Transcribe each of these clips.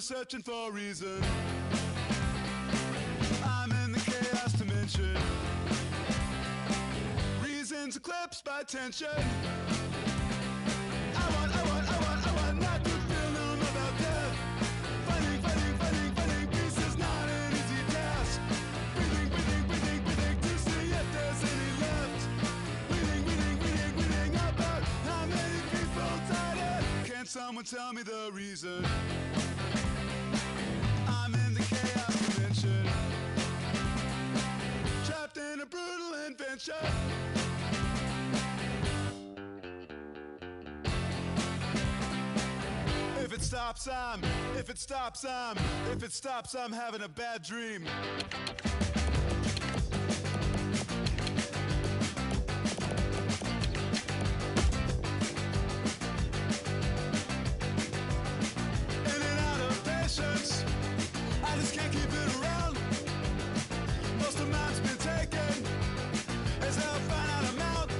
searching for a reason. I'm in the chaos dimension. Reasons eclipsed by tension. I want not to feel numb about death. Fighting, peace is not an easy task. Breathing, to see if there's any left. Reading about how many people died. Can someone tell me the reason? I'm in the chaos dimension. Trapped in a brutal invention. If it stops, I'm having a bad dream. In and out of patience, I just can't keep it around. Most of mine's been taken, as hell find out amount.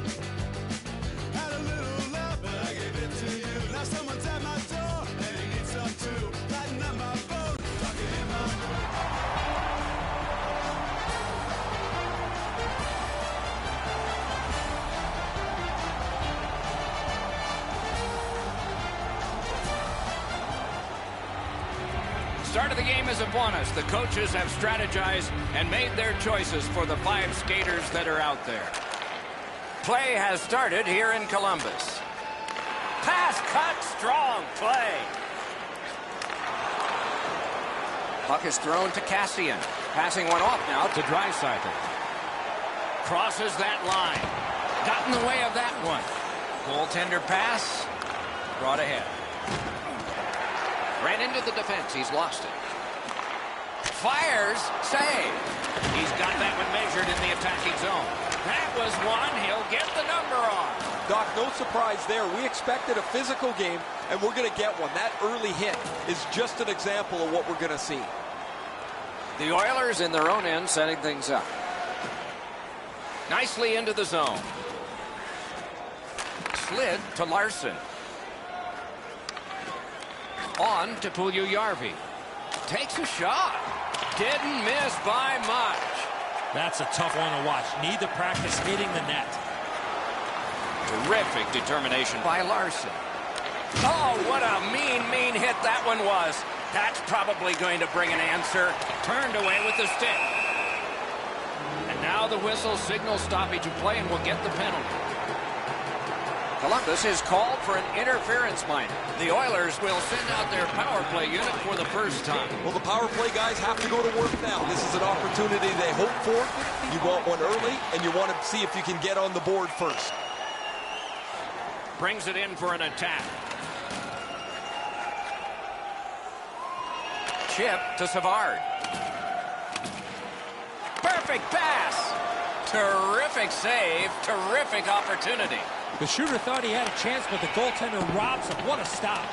Had a little love, but I gave it to you. Now someone's at my door, and he needs some too. Lighting up my phone, talking in my Start of the game is upon us. The coaches have strategized and made their choices for the 5 skaters that are out there. Play has started here in Columbus. Pass cut, strong play. Puck is thrown to Cassian. Passing one off now to Draisaitl. Crosses that line. Got in the way of that one. Goaltender pass. Brought ahead. Ran into the defense. He's lost it. Fires. Save. He's got that one measured in the attacking zone. That was one. He'll get the number on. Doc, no surprise there. We expected a physical game, and we're going to get one. That early hit is just an example of what we're going to see. The Oilers in their own end setting things up. Nicely into the zone. Slid to Larson. On to Puljujärvi. Takes a shot. Didn't miss by much. That's a tough one to watch. Need to practice hitting the net. Terrific determination by Larson. Oh, what a mean hit that one was. That's probably going to bring an answer. Turned away with the stick. And now the whistle signals stoppage of play and will get the penalty. Columbus is called for an interference minor. The Oilers will send out their power play unit for the first time. Well, the power play guys have to go to work now. This is an opportunity they hope for. You want one early, and you want to see if you can get on the board first. Brings it in for an attack. Chip to Savard. Perfect pass. Terrific save. Terrific opportunity. The shooter thought he had a chance, but the goaltender robs him. What a stop.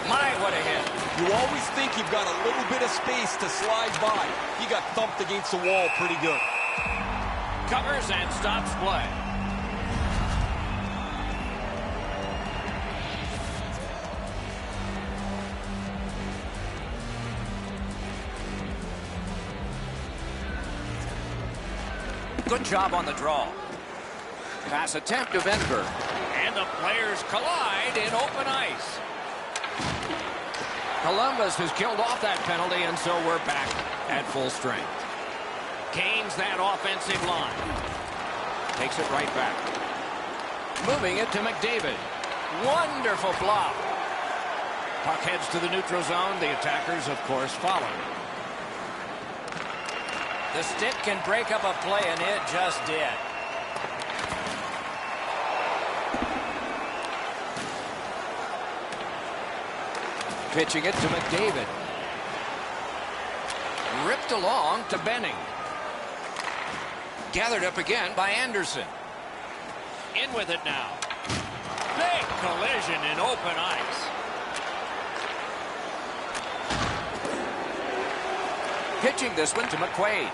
My, what a hit. You always think you've got a little bit of space to slide by. He got thumped against the wall pretty good. Covers and stops play. Good job on the draw. Pass attempt to Venberg. And the players collide in open ice. Columbus has killed off that penalty, and so we're back at full strength. Gains that offensive line. Takes it right back. Moving it to McDavid. Wonderful block. Puck heads to the neutral zone. The attackers, of course, follow. The stick can break up a play, and it just did. Pitching it to McDavid. Ripped along to Benning. Gathered up again by Anderson. In with it now. Big collision in open ice. Pitching this one to McQuaid.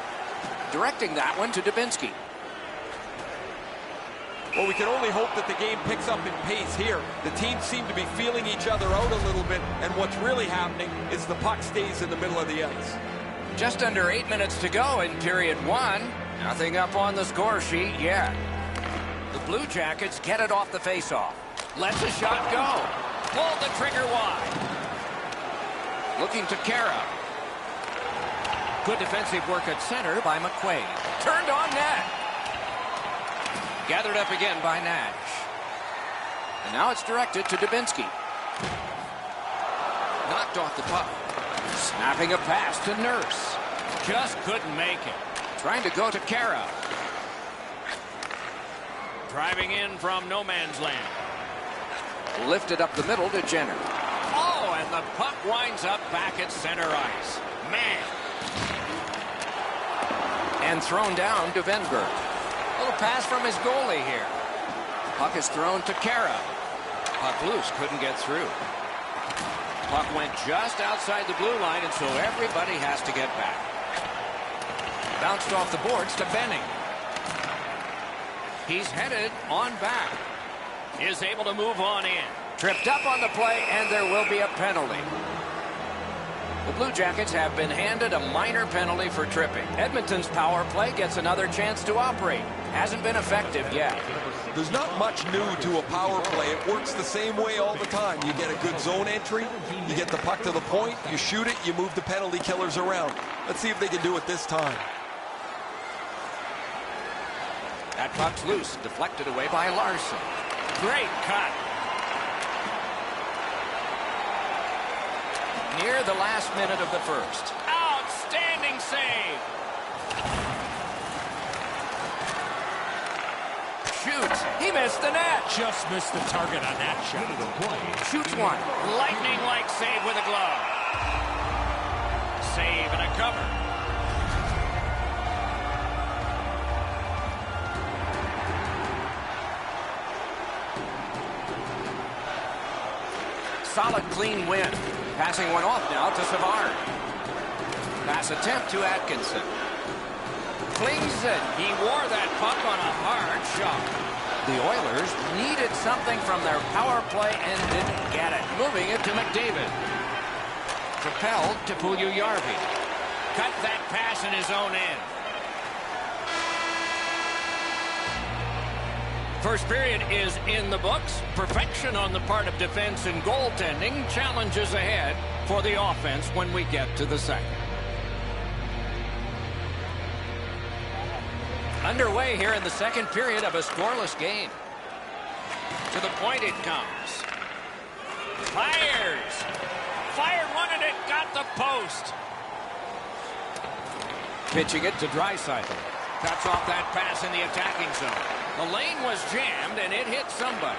Directing that one to Dubinsky. Well, we can only hope that the game picks up in pace here. The teams seem to be feeling each other out a little bit, and what's really happening is the puck stays in the middle of the ice. Just under 8 minutes to go in period 1. Nothing up on the score sheet yet. The Blue Jackets get it off the faceoff. Lets a shot go. Pulled the trigger wide. Looking to Kara. Good defensive work at center by McQuaid. Turned on net. Gathered up again by Nash. And now it's directed to Dubinsky. Knocked off the puck. Snapping a pass to Nurse. Just couldn't make it. Trying to go to Kara. Driving in from no man's land. Lifted up the middle to Jenner. Oh, and the puck winds up back at center ice. Man. And thrown down to Venberg. Little pass from his goalie here. Puck is thrown to Kara. Puck loose, couldn't get through. Puck went just outside the blue line, and so everybody has to get back. Bounced off the boards to Benning. He's headed on back. Is able to move on in. Tripped up on the play, and there will be a penalty. The Blue Jackets have been handed a minor penalty for tripping. Edmonton's power play gets another chance to operate. Hasn't been effective yet. There's not much new to a power play. It works the same way all the time. You get a good zone entry, you get the puck to the point, you shoot it, you move the penalty killers around. Let's see if they can do it this time. That puck's loose, deflected away by Larson. Great cut. Near the last minute of the first. Outstanding save. Shoots. He missed the net. Just missed the target on that shot. Shoots one. Lightning-like save with a glove. Save and a cover. Solid, clean win. Passing one off now to Savard. Pass attempt to Atkinson. Flings it. He wore that puck on a hard shot. The Oilers needed something from their power play and didn't get it. Moving it to McDavid. Propelled to Puljujärvi. Cut that pass in his own end. First period is in the books. Perfection on the part of defense and goaltending. Challenges ahead for the offense when we get to the second. Underway here in the second period of a scoreless game. To the point it comes. Fires. Fired one and it got the post. Pitching it to Draisaitl. Cuts off that pass in the attacking zone. The lane was jammed, and it hit somebody.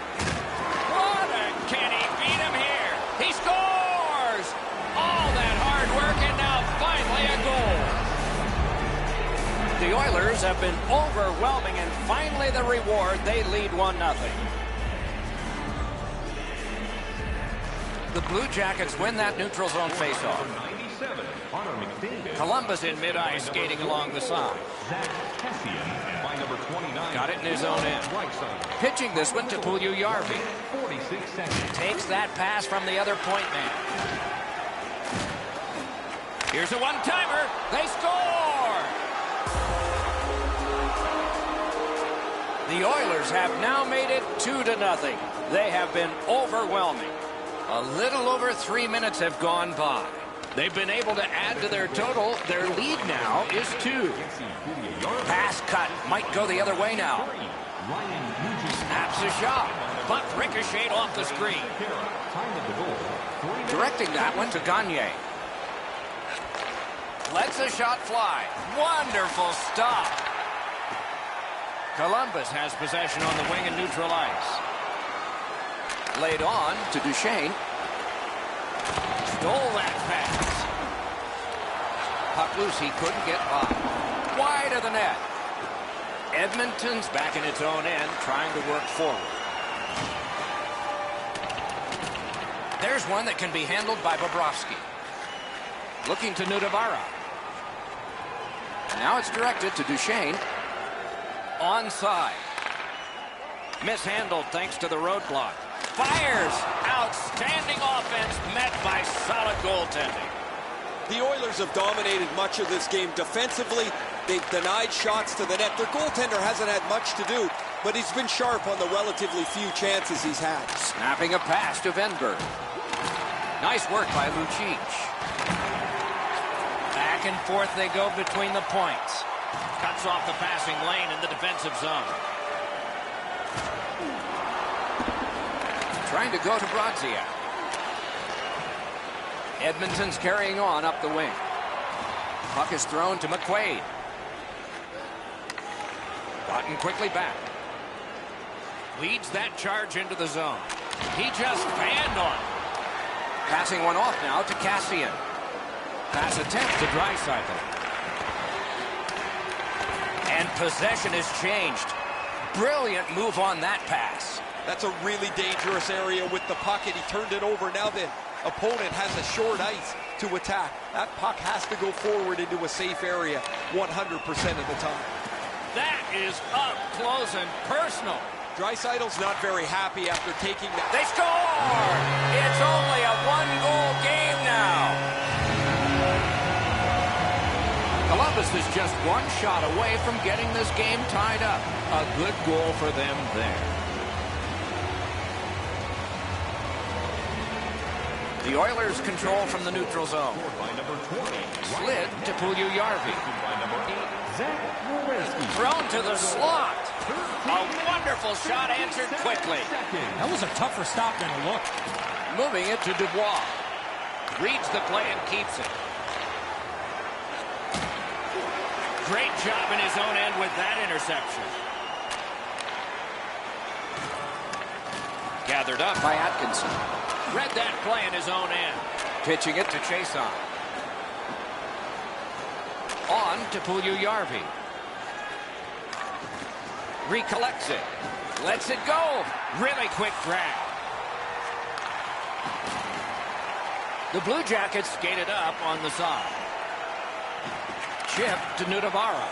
What a... Can he beat him here? He scores! All that hard work, and now finally a goal. The Oilers have been overwhelming, and finally the reward. They lead 1-0. The Blue Jackets win that neutral zone faceoff. Columbus in mid-ice, skating along the side. Got it in his own end. Pitching this one to Puljujärvi. Takes that pass from the other point man. Here's a one-timer. They score! The Oilers have now made it 2-0. They have been overwhelming. A little over 3 minutes have gone by. They've been able to add to their total. Their lead now is 2. Pass cut. Might go the other way now. Snaps a shot. Puck ricocheted off the screen. Directing that one to Gagne. Lets a shot fly. Wonderful stop. Columbus has possession on the wing and neutral ice. Laid on to Duchesne. Stole that pass. Puck loose, he couldn't get by. Wide of the net. Edmonton's back in its own end, trying to work forward. There's one that can be handled by Bobrovsky. Looking to Nudavara. Now it's directed to Duchesne. Onside. Mishandled thanks to the roadblock. Fires! Outstanding offense met by solid goaltending. The Oilers have dominated much of this game defensively. They've denied shots to the net. Their goaltender hasn't had much to do, but he's been sharp on the relatively few chances he's had. Snapping a pass to Venberg. Nice work by Lucic. Back and forth they go between the points. Cuts off the passing lane in the defensive zone. Trying to go to Brodziak. Edmonton's carrying on up the wing. Puck is thrown to McQuaid. Gotten quickly back. Leads that charge into the zone. He just fanned on. Passing one off now to Cassian. Pass attempt to Draisaitl. And possession is changed. Brilliant move on that pass. That's a really dangerous area with the puck, and he turned it over. Now the opponent has a short ice to attack. That puck has to go forward into a safe area 100% of the time. That is up close and personal. Draisaitl's not very happy after taking that. They score! It's only a one-goal game now. Columbus is just one shot away from getting this game tied up. A good goal for them there. The Oilers control from the neutral zone. Slid to Puljujärvi. Thrown to the slot. A wonderful shot answered quickly. That was a tougher stop than a look. Moving it to Dubois. Reads the play and keeps it. Great job in his own end with that interception. Gathered up by Atkinson. Read that play in his own end. Pitching it to Chason. On to Puljujärvi. Recollects it. Lets it go. Really quick drag. The Blue Jackets skated up on the side. Chip to Nudavara.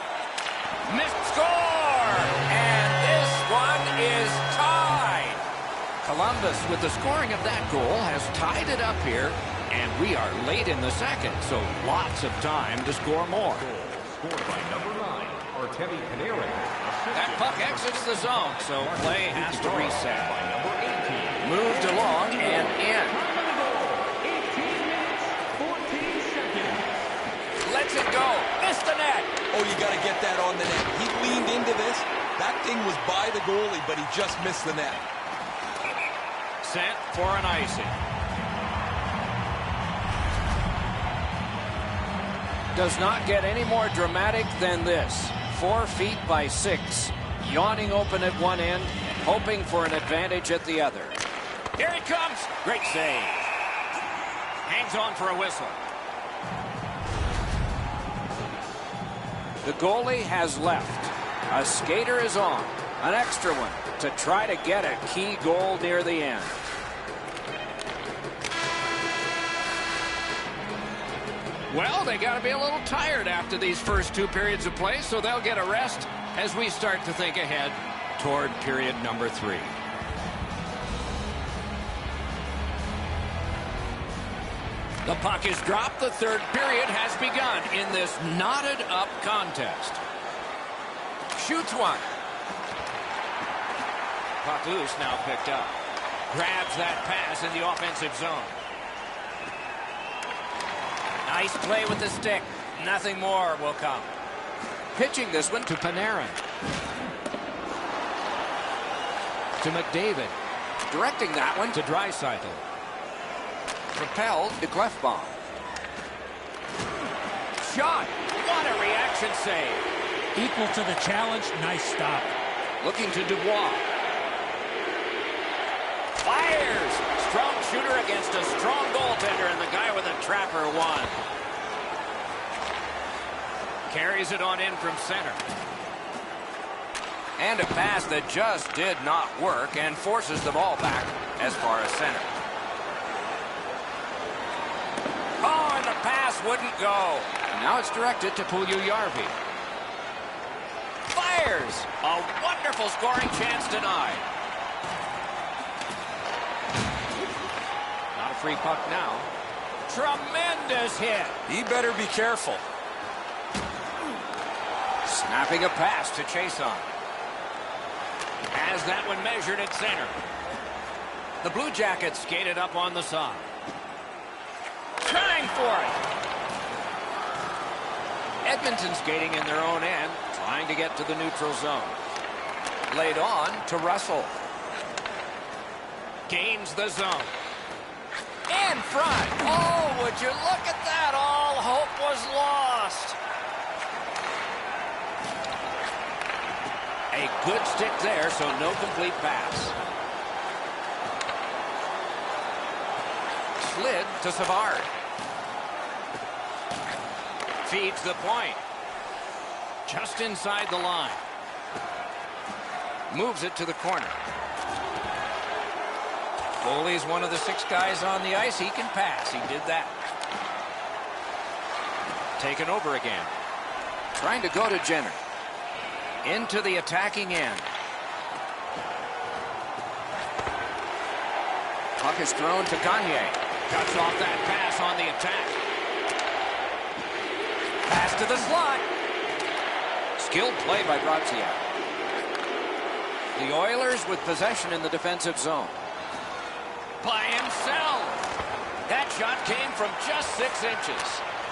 Missed score! And this one is tied. Columbus, with the scoring of that goal, has tied it up here, and we are late in the second, so lots of time to score more. Scored by number 9, Artemi Panarin. That puck exits the zone, so play has to reset. By number 18. Moved along and in. 18 minutes, 14 seconds. Lets it go. Missed the net. Oh, you got to get that on the net. He leaned into this. That thing was by the goalie, but he just missed the net. Sent for an icing. Does not get any more dramatic than this. 4 feet by 6. Yawning open at one end, hoping for an advantage at the other. Here he comes. Great save. Hangs on for a whistle. The goalie has left. A skater is on. An extra one to try to get a key goal near the end. Well, they got to be a little tired after these first 2 periods of play, so they'll get a rest as we start to think ahead toward period number 3. The puck is dropped. The third period has begun in this knotted up contest. Shoots one. Puck loose, now picked up. Grabs that pass in the offensive zone. Nice play with the stick. Nothing more will come. Pitching this one to Panarin. To McDavid. Directing that one to Draisaitl. Propelled to Clefbaum. Shot. What a reaction save. Equal to the challenge. Nice stop. Looking to Dubois. Fires. Strong shooter against a strong goaltender, and the guy with a trapper won. Carries it on in from center. And a pass that just did not work and forces the ball back as far as center. Oh, and the pass wouldn't go. And now it's directed to Puljujärvi. Fires! A wonderful scoring chance denied. free puck now. Tremendous hit. He better be careful. Snapping a pass to chase on. Has that one measured at center. The Blue Jackets skated up on the side. Trying for it. Edmonton skating in their own end, trying to get to the neutral zone. Laid on to Russell. Gains the zone. In front. Oh, would you look at that? All hope was lost. A good stick there, so no complete pass. Slid to Savard. Feeds the point. Just inside the line. Moves it to the corner. Goalie's one of the 6 guys on the ice. He can pass. He did that. Taken over again. Trying to go to Jenner. Into the attacking end. Puck is thrown to Gagne. Cuts off that pass on the attack. Pass to the slot. Skilled play by Brazia. The Oilers with possession in the defensive zone. By himself. That shot came from just 6 inches.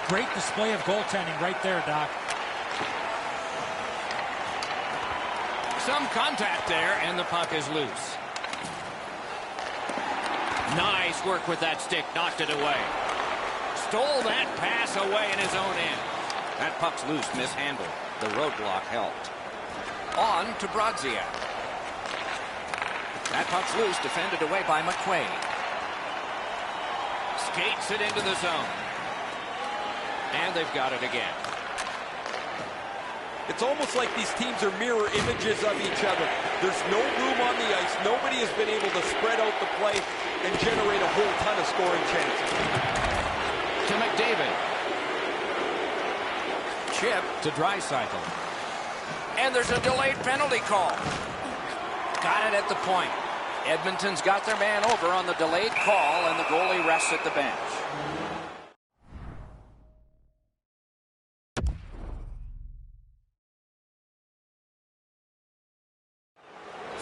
Great display of goaltending right there, Doc. Some contact there, and the puck is loose. Nice work with that stick. Knocked it away. Stole that pass away in his own end. That puck's loose, mishandled. The roadblock helped. On to Brazia. That puck's loose, defended away by McQuaid. Skates it into the zone. And they've got it again. It's almost like these teams are mirror images of each other. There's no room on the ice. Nobody has been able to spread out the play and generate a whole ton of scoring chances. To McDavid. Chip to Draisaitl. And there's a delayed penalty call. Got it at the point. Edmonton's got their man over on the delayed call, and the goalie rests at the bench.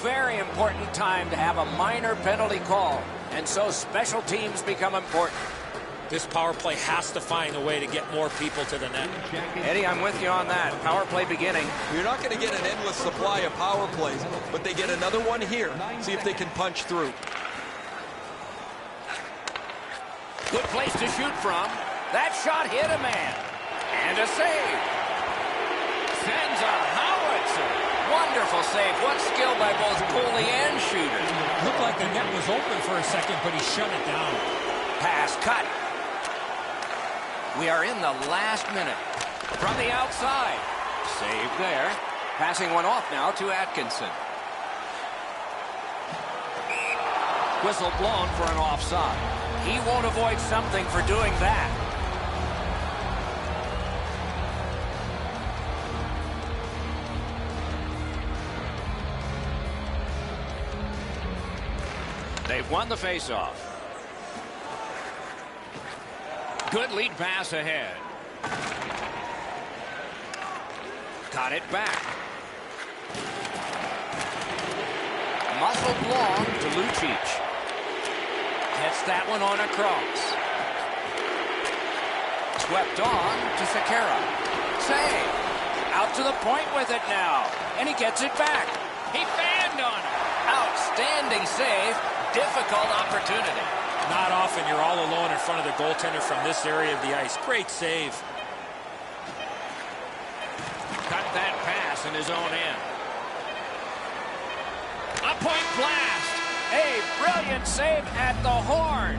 Very important time to have a minor penalty call, and so special teams become important. This power play has to find a way to get more people to the net. Eddie, I'm with you on that. Power play beginning. You're not going to get an endless supply of power plays, but they get another one here. See if they can punch through. Good place to shoot from. That shot hit a man. And a save. Sends a howitzer. Wonderful save. What skill by both goalie and shooter. Looked like the net was open for a second, but he shut it down. Pass cut. We are in the last minute. From the outside. Save there. Passing one off now to Atkinson. Whistle blown for an offside. He won't avoid something for doing that. They've won the faceoff. Good lead pass ahead. Got it back. Muscled long to Lucic. Gets that one on across. Swept on to Sekera. Save. Out to the point with it now. And he gets it back. He fanned on it. Outstanding save. Difficult opportunity. Not often you're all alone in front of the goaltender from this area of the ice. Great save. Cut that pass in his own end. A point blast. A brilliant save at the horn.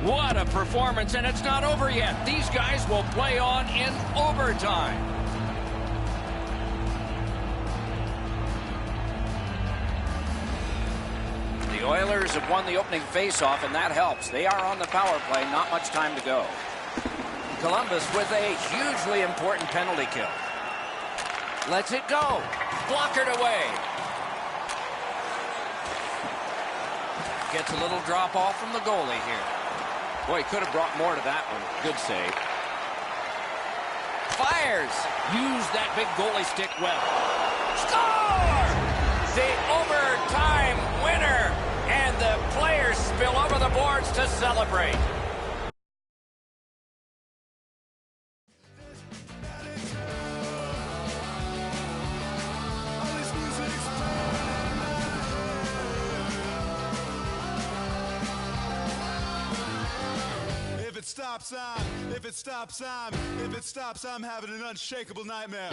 What a performance, and it's not over yet. These guys will play on in overtime. The Oilers have won the opening faceoff, and that helps. They are on the power play, not much time to go. Columbus with a hugely important penalty kill. Lets it go. Blockered away. gets a little drop off from the goalie here. Boy, he could have brought more to that one. Good save. Fires. Use that big goalie stick well. Score! The overtime winner. And the players spill over the boards to celebrate. If it stops, I'm having an unshakable nightmare.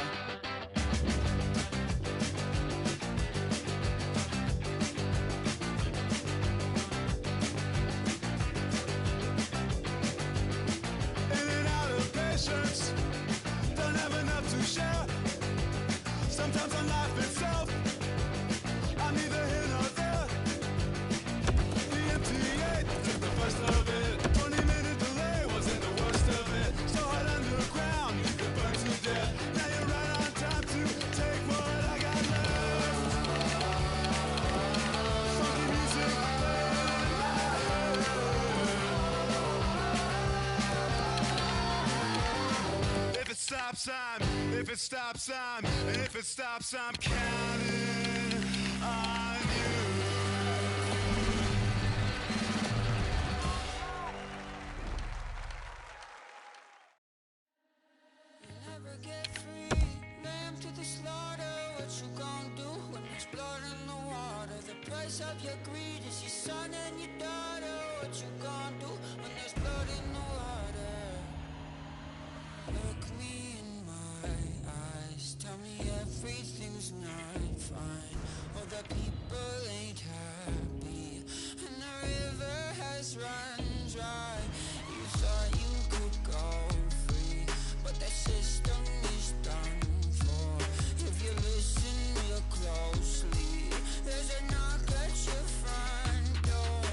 In and out of patience, don't have enough to share. Sometimes on life itself, I'm neither here nor there. The MTA took the first of it. 20-minute delay wasn't the worst of it. So hot underground, you could burn to death. Now you're right on time to take what I got left. Funky music playing in my head. If it stops, I'm counting on you. Never get free, lamb to the slaughter. What you gon' do when there's blood in the water? The price of your greed is your son and your daughter. What you gon' do when there's blood in the water? Look me in my eyes, tell me everything's not fine. All the people ain't happy, and the river has run dry. You thought you could go free, but that system is done for. If you listen real closely, there's a knock at your front door.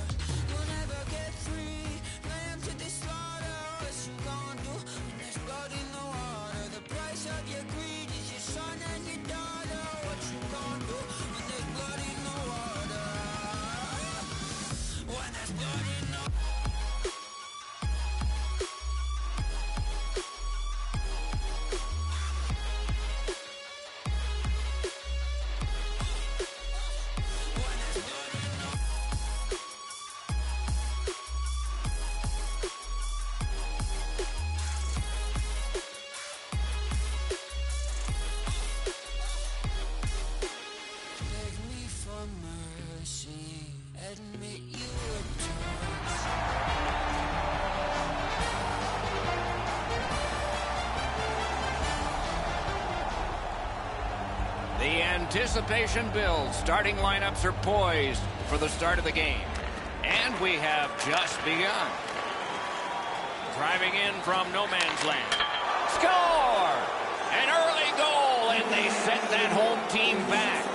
You'll never get free, lamb to the slaughter. What you gon' do when there's blood in the water? The price of your greed is your son and your daughter. What you gon' do when there's blood in the water? When there's blood in the beg me for mercy, admit you were touched. The anticipation builds. Starting lineups are poised for the start of the game. And we have just begun. Driving in from no man's land. Score! An early goal, and they set that home team back.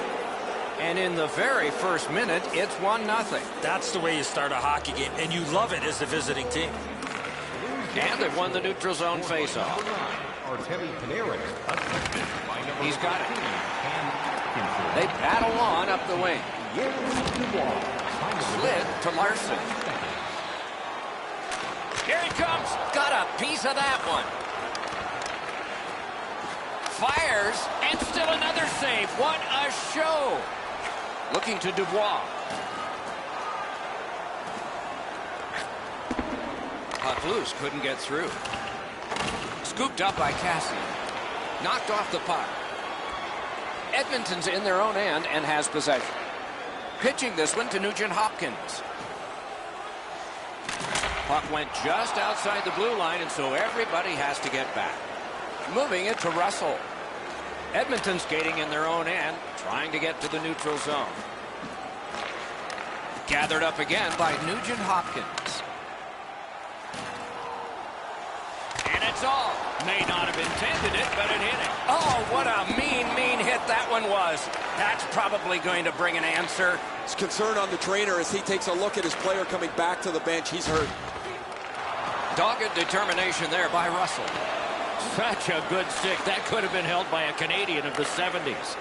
And in the very first minute, it's 1-0. That's the way you start a hockey game, and you love it as the visiting team. And they've won the neutral zone faceoff. He's got it. They battle on up the wing. Slid to Larson. Here he comes. Got a piece of that one. Fires, and still another save. What a show. Looking to Dubois. Puck loose, couldn't get through. Scooped up by Cassian. Knocked off the puck. Edmonton's in their own end and has possession. Pitching this one to Nugent Hopkins. Puck went just outside the blue line, and so everybody has to get back. Moving it to Russell. Edmonton skating in their own end, trying to get to the neutral zone. Gathered up again by Nugent Hopkins. And it's all. May not have intended it, but it hit him. Oh, what a mean hit that one was. That's probably going to bring an answer. It's concern on the trainer as he takes a look at his player coming back to the bench. He's hurt. Dogged determination there by Russell. Such a good stick. That could have been held by a Canadian of the 70s.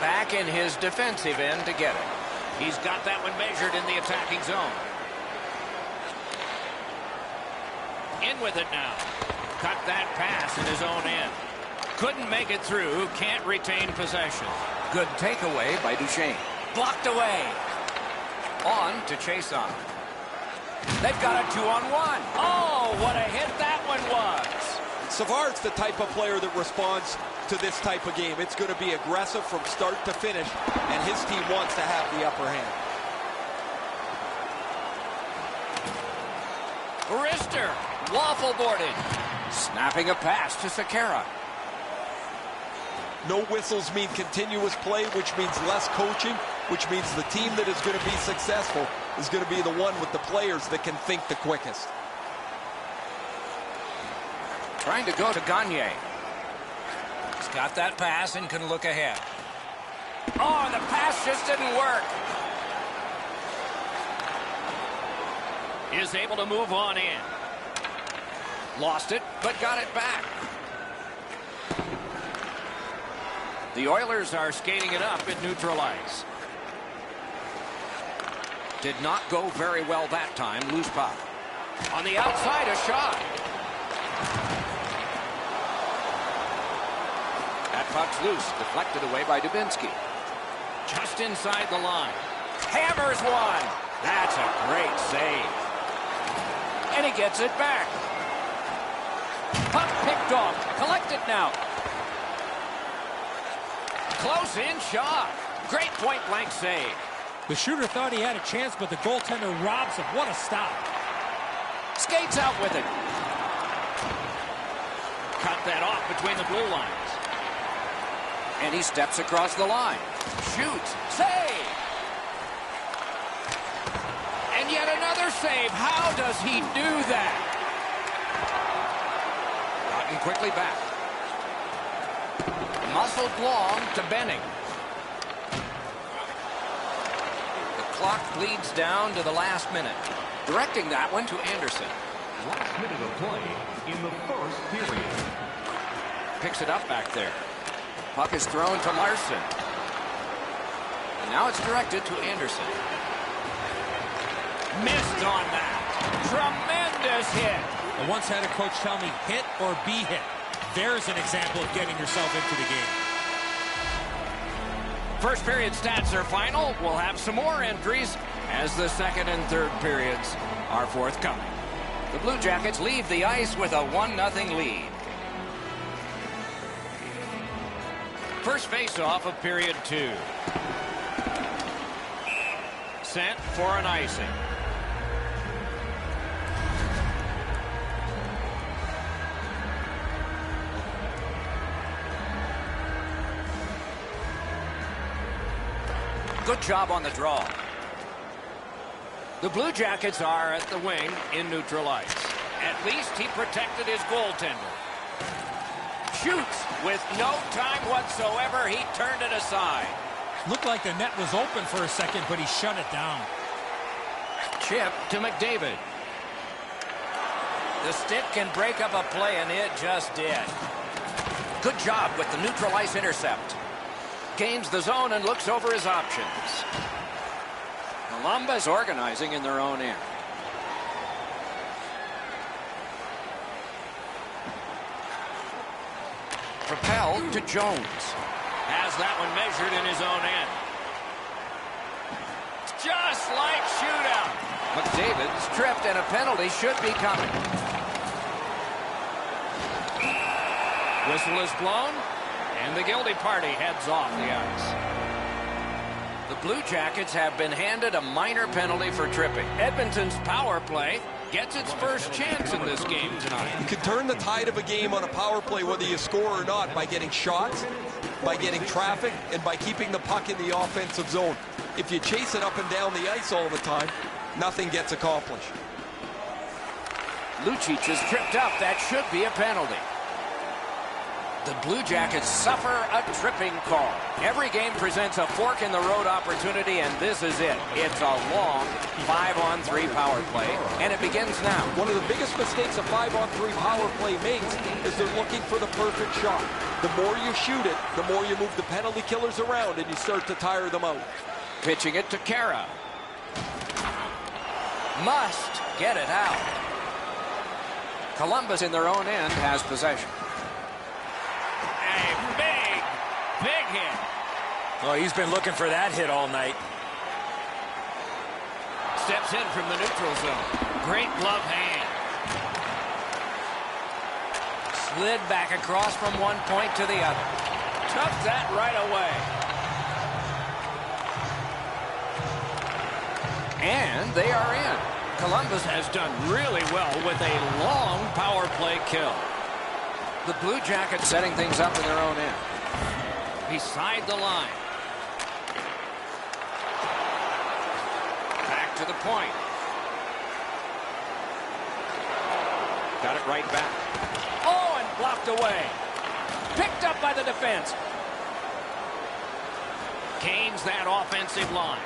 Back in his defensive end to get it. He's got that one measured in the attacking zone. In with it now. Cut that pass in his own end. Couldn't make it through. Can't retain possession. Good takeaway by Duchesne. Blocked away. On to chase on. They've got a 2-on-1. Oh, what a hit that one was. Savard's the type of player that responds to this type of game. It's going to be aggressive from start to finish, and his team wants to have the upper hand. Rister, waffle boarded. Snapping a pass to Sekera. No whistles mean continuous play, which means less coaching, which means the team that is going to be successful is going to be the one with the players that can think the quickest. Trying to go to Gagne. He's got that pass and can look ahead. Oh, the pass just didn't work. Is able to move on in. Lost it, but got it back. The Oilers are skating it up at neutral ice. Did not go very well that time. Loose puck. On the outside, a shot. That puck's loose. Deflected away by Dubinsky. Just inside the line. Hammers one. That's a great save. And he gets it back. Puck picked off. Collected now. Close in shot. Great point-blank save. The shooter thought he had a chance, but the goaltender robs him. What a stop. Skates out with it. Cut that off between the blue lines. And he steps across the line. Shoots. Save. And yet another save. How does he do that? Gotten quickly back. Muscled long to Benning. The clock bleeds down to the last minute. Directing that one to Anderson. Last minute of play in the first period. Picks it up back there. Puck is thrown to Larson. And now it's directed to Anderson. Missed on that. Tremendous hit. I once had a coach tell me, hit or be hit. There's an example of getting yourself into the game. First period stats are final. We'll have some more entries as the second and third periods are forthcoming. The Blue Jackets leave the ice with a 1-0 lead. First face-off of period 2. Sent for an icing. Good job on the draw. The Blue Jackets are at the wing in neutral ice. At least he protected his goaltender. Shoots with no time whatsoever. He turned it aside. Looked like the net was open for a second, but he shut it down. Chip to McDavid. The stick can break up a play, and it just did. Good job with the neutral ice intercept. Gains the zone and looks over his options. Columbus organizing in their own end. Propelled to Jones. Has that one measured in his own end. Just like shootout. McDavid's tripped and a penalty should be coming. Whistle is blown. And the guilty party heads off the ice. The Blue Jackets have been handed a minor penalty for tripping. Edmonton's power play gets its first chance in this game tonight. You can turn the tide of a game on a power play whether you score or not by getting shots, by getting traffic, and by keeping the puck in the offensive zone. If you chase it up and down the ice all the time, nothing gets accomplished. Lucic is tripped up. That should be a penalty. The Blue Jackets suffer a tripping call. Every game presents a fork-in-the-road opportunity, and this is it. It's a long 5-on-3 power play, and it begins now. One of the biggest mistakes a 5-on-3 power play makes is they're looking for the perfect shot. The more you shoot it, the more you move the penalty killers around, and you start to tire them out. Pitching it to Kara. Must get it out. Columbus in their own end has possession. A big hit. Well, he's been looking for that hit all night. Steps in from the neutral zone. Great glove hand. Slid back across from one point to the other. Took that right away. And they are in. Columbus has done really well with a long power play kill. The Blue Jackets setting things up in their own end. Beside the line. Back to the point. Got it right back. Oh, and blocked away. Picked up by the defense. Gains that offensive line.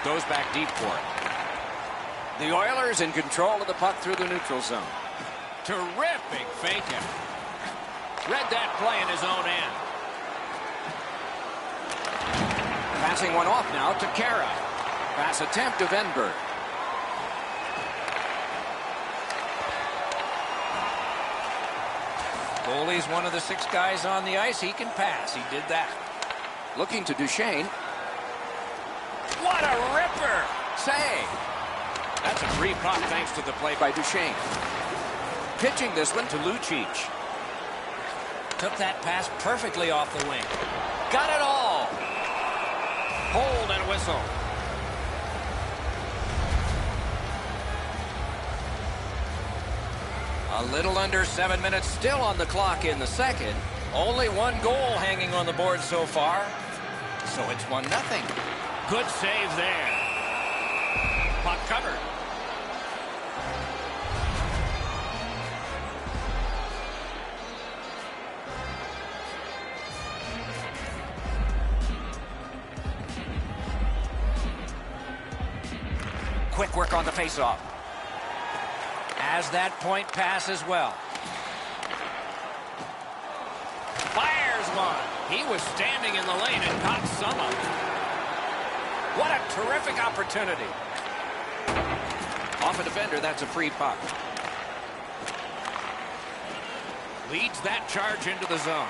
Goes back deep for it. The Oilers in control of the puck through the neutral zone. Terrific fake it. Read that play in his own end. Passing one off now to Kara. Pass attempt to Venberg. Goalie's one of the 6 guys on the ice. He can pass. He did that. Looking to Duchesne. What a ripper! Save. That's a free puck thanks to the play by Duchesne. Pitching this one to Lucic. Took that pass perfectly off the wing. Got it all. Hold and whistle. A little under 7 minutes still on the clock in the second. Only 1 goal hanging on the board so far. So it's 1-0. Good save there. Puck covered. Quick work on the faceoff. As that point pass as well. Fires one. He was standing in the lane and caught some of it. What a terrific opportunity. Off a defender, that's a free puck. Leads that charge into the zone.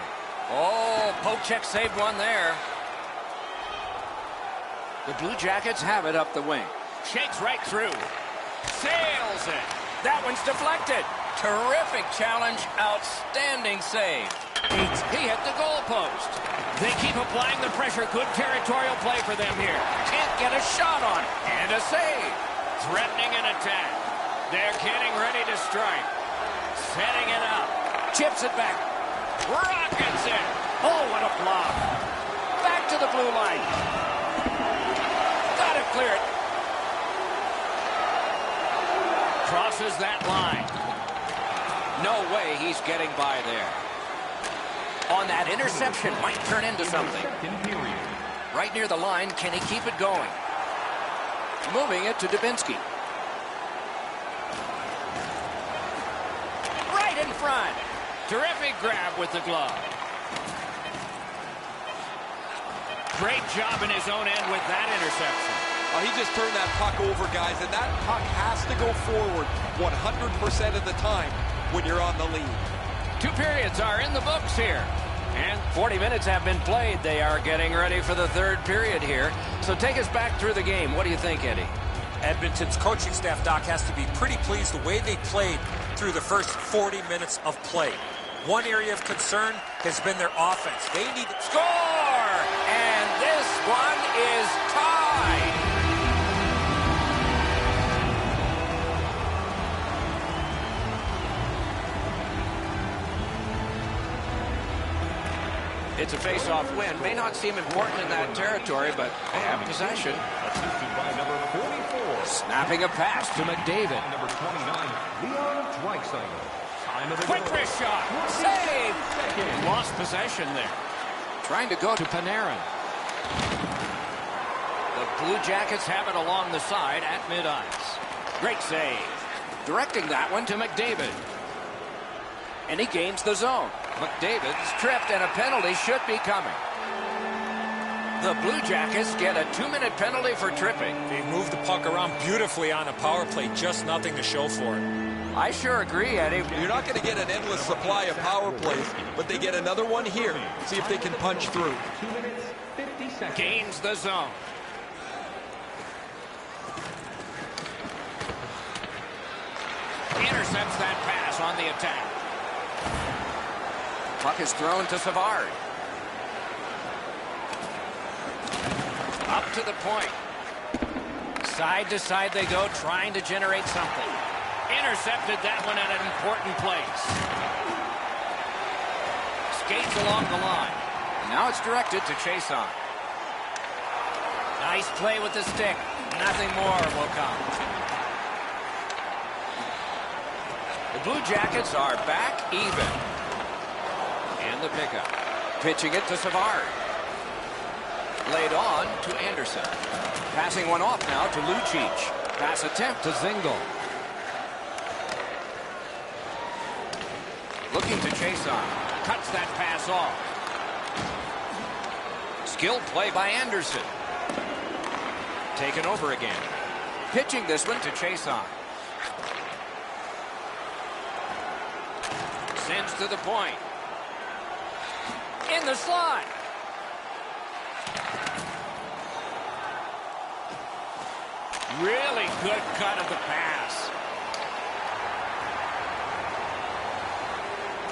Oh, poke check saved one there. The Blue Jackets have it up the wing. Shakes right through. Sails it. That one's deflected. Terrific challenge. Outstanding save. He hit the goal post. They keep applying the pressure. Good territorial play for them here. Can't get a shot on. And a save. Threatening an attack. They're getting ready to strike. Setting it up. Chips it back. Rockets it. Oh, what a block. Back to the blue line. Got to clear it. Crosses that line. No way he's getting by there. On that interception, might turn into something. Right near the line, can he keep it going? Moving it to Dubinsky. Right in front. Terrific grab with the glove. Great job in his own end with that interception. He just turned that puck over, guys, and that puck has to go forward 100% of the time when you're on the lead. 2 periods are in the books here. And 40 minutes have been played. They are getting ready for the 3rd period here. So take us back through the game. What do you think, Eddie? Edmonton's coaching staff, Doc, has to be pretty pleased the way they played through the first 40 minutes of play. One area of concern has been their offense. They need to score! And this one is tied. It's a face-off win. May not seem important in that territory, but they have possession. Snapping a pass to McDavid. Number 29, Leon Draisaitl. Quick wrist shot. Save. Lost possession there. Trying to go to Panarin. The Blue Jackets have it along the side at mid-ice. Great save. Directing that one to McDavid. And he gains the zone. McDavid's tripped and a penalty should be coming. The Blue Jackets get a 2-minute penalty for tripping. They moved the puck around beautifully on the power play, just nothing to show for it. I sure agree, Eddie. You're not going to get an endless supply of power plays, but they get another one here. See if they can punch through. 2 minutes, 50 seconds. Gains the zone. Intercepts that pass on the attack. Puck is thrown to Savard. Up to the point. Side to side they go, trying to generate something. Intercepted that one at an important place. Skates along the line. And now it's directed to Chason. Nice play with the stick. Nothing more will come. The Blue Jackets are back even. And the pickup. Pitching it to Savard. Laid on to Anderson. Passing one off now to Lucic. Pass attempt to Zingle. Looking to Chason. Cuts that pass off. Skilled play by Anderson. Taken over again. Pitching this one to Chason. Sends to the point. In the slot. Really good cut of the pass.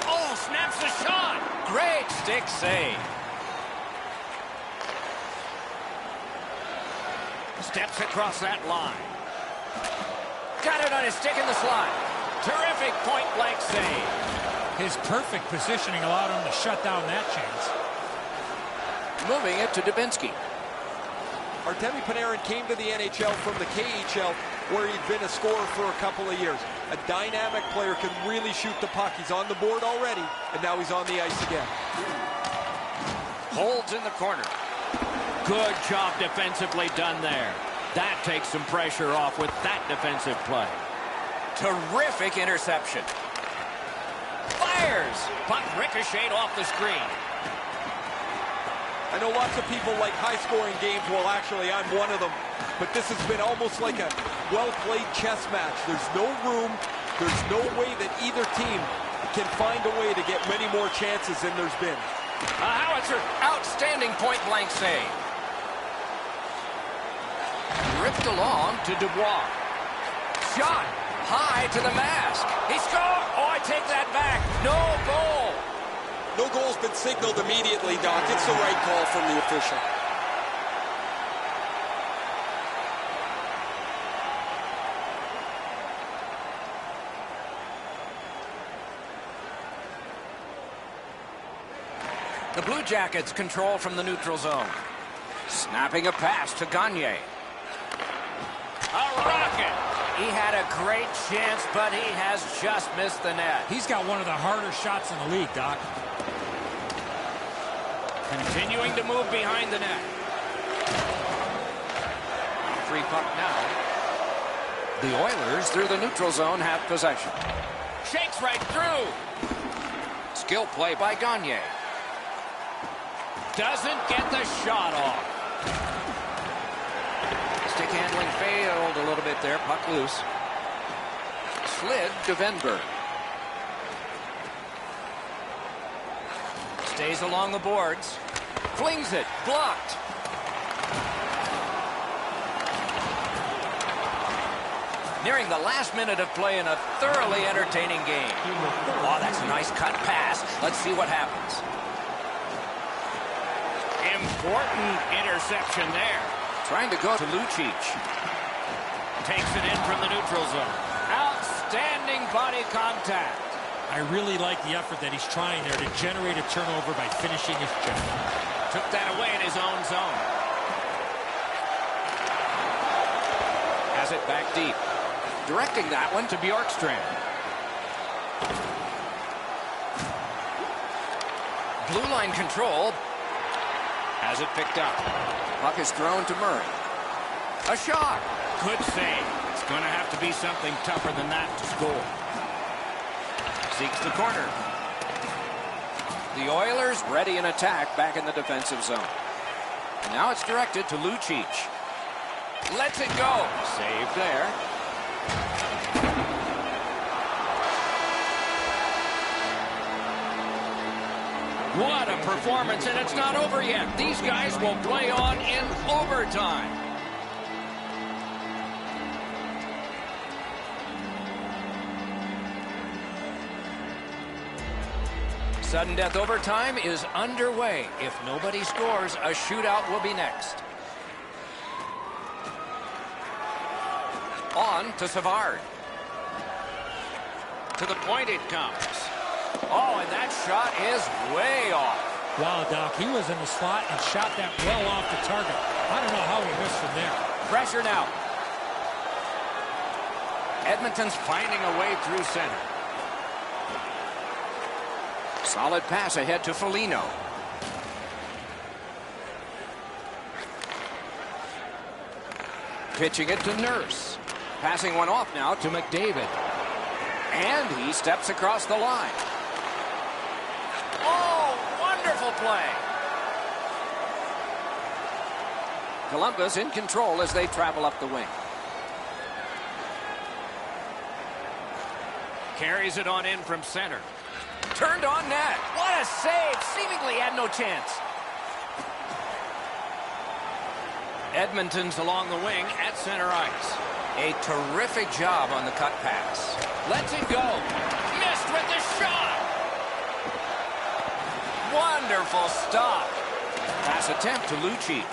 Oh, snaps the shot. Great stick save. Steps across that line. Got it on his stick in the slot. Terrific point-blank save. His perfect positioning allowed him to shut down that chance. Moving it to Dubinsky. Artemi Panarin came to the NHL from the KHL, where he'd been a scorer for a couple of years. A dynamic player, can really shoot the puck. He's on the board already, and now he's on the ice again. Holds in the corner. Good job defensively done there. That takes some pressure off with that defensive play. Terrific interception. Fires. Puck ricocheted off the screen. I know lots of people like high-scoring games. Well, actually, I'm one of them. But this has been almost like a well-played chess match. There's no room. There's no way that either team can find a way to get many more chances than there's been. Howitzer, outstanding point-blank save. Ripped along to Dubois. Shot high to the mask. He scored. Oh, I take that back. No goal. No goal's been signaled immediately, Doc. It's the right call from the official. The Blue Jackets control from the neutral zone. Snapping a pass to Gagne. A rocket. He had a great chance, but he has just missed the net. He's got one of the harder shots in the league, Doc. Continuing to move behind the net. Free puck now. The Oilers, through the neutral zone, have possession. Shakes right through. Skill play by Gagne. Doesn't get the shot off. Stick handling failed a little bit there. Puck loose. Slid to Venberg. Stays along the boards. Flings it. Blocked. Nearing the last minute of play in a thoroughly entertaining game. Oh, that's a nice cut pass. Let's see what happens. Important interception there. Trying to go to Lucic. Takes it in from the neutral zone. Outstanding body contact. I really like the effort that he's trying there to generate a turnover by finishing his job. Took that away in his own zone. Has it back deep. Directing that one to Bjorkstrand. Blue line control. Has it picked up. Puck is thrown to Murray. A shot. Good save. It's going to have to be something tougher than that to score. Seeks the corner. The Oilers ready in attack back in the defensive zone. Now it's directed to Lucic. Lets it go. Saved there. What a performance, and it's not over yet. These guys will play on in overtime. Sudden death overtime is underway. If nobody scores, a shootout will be next. On to Savard. To the point it comes. Oh, and that shot is way off. Wow, Doc, he was in the slot and shot that well off the target. I don't know how he missed from there. Pressure now. Edmonton's finding a way through center. Solid pass ahead to Foligno. Pitching it to Nurse. Passing one off now to McDavid. And he steps across the line. Oh, wonderful play. Columbus in control as they travel up the wing. Carries it on in from center. Turned on net. What a save. Seemingly had no chance. Edmonton's along the wing at center ice. A terrific job on the cut pass. Lets it go. Missed with the shot. Wonderful stop. Pass attempt to Lucic.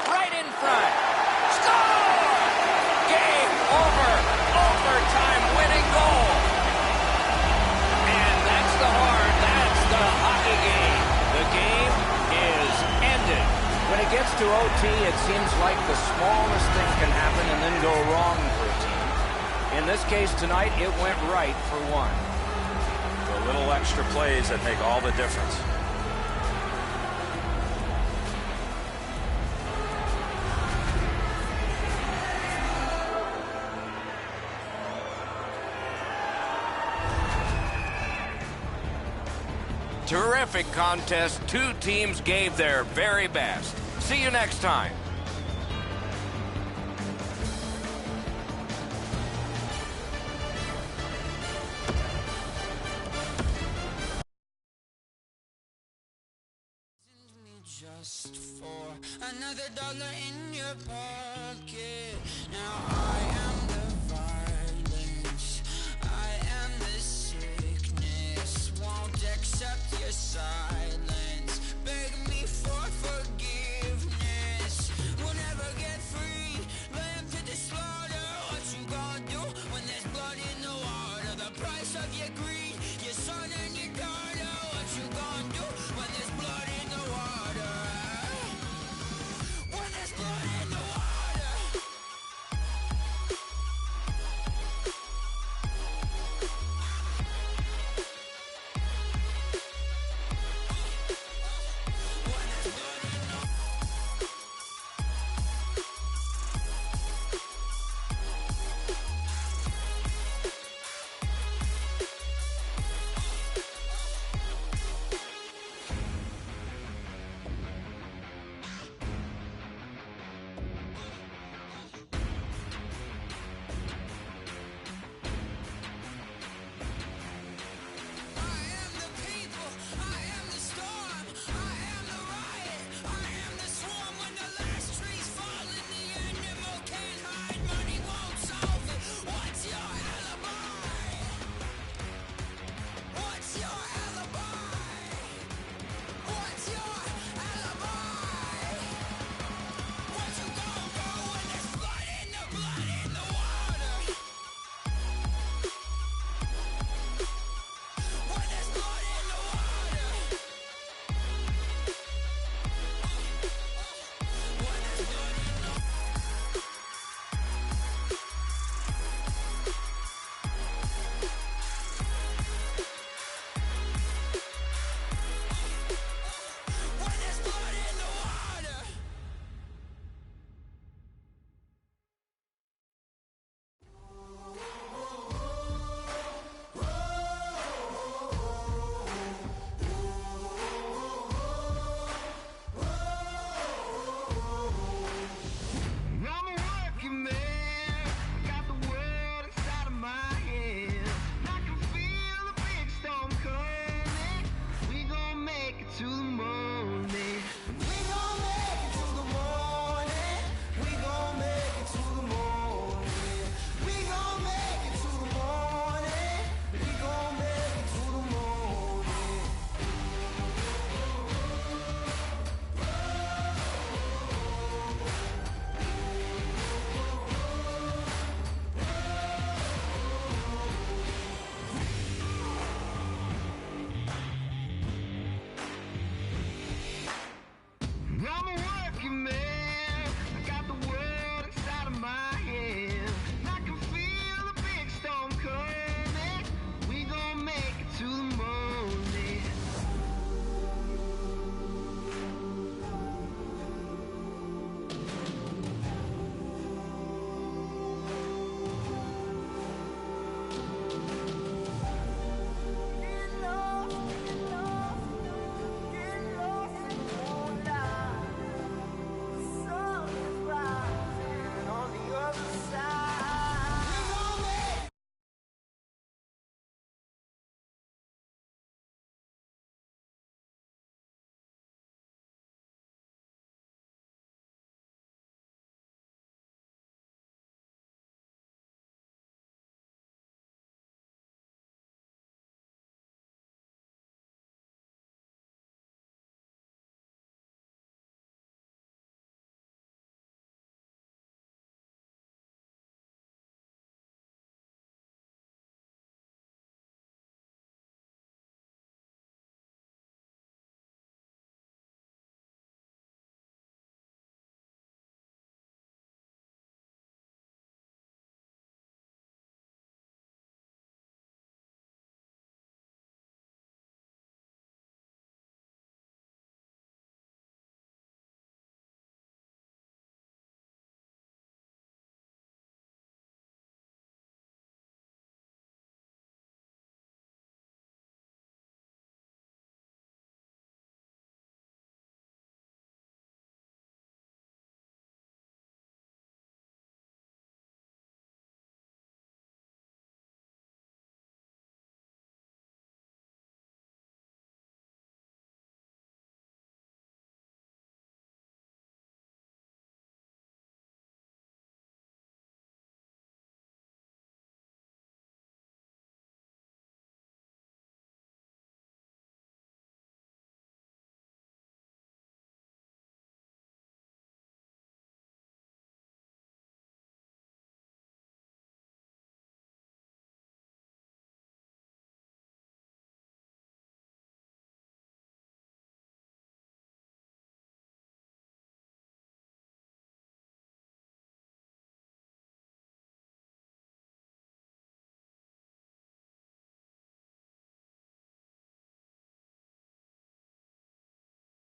Right in front. Score! Game over. Overtime winning goal. And that's the horn. That's the hockey game. The game is ended. When it gets to OT, it seems like the smallest thing can happen and then go wrong for a team. In this case tonight, it went right for one. The little extra plays that make all the difference. Terrific contest. Two teams gave their very best. See you next time. Just for another dollar in your pocket. Now I am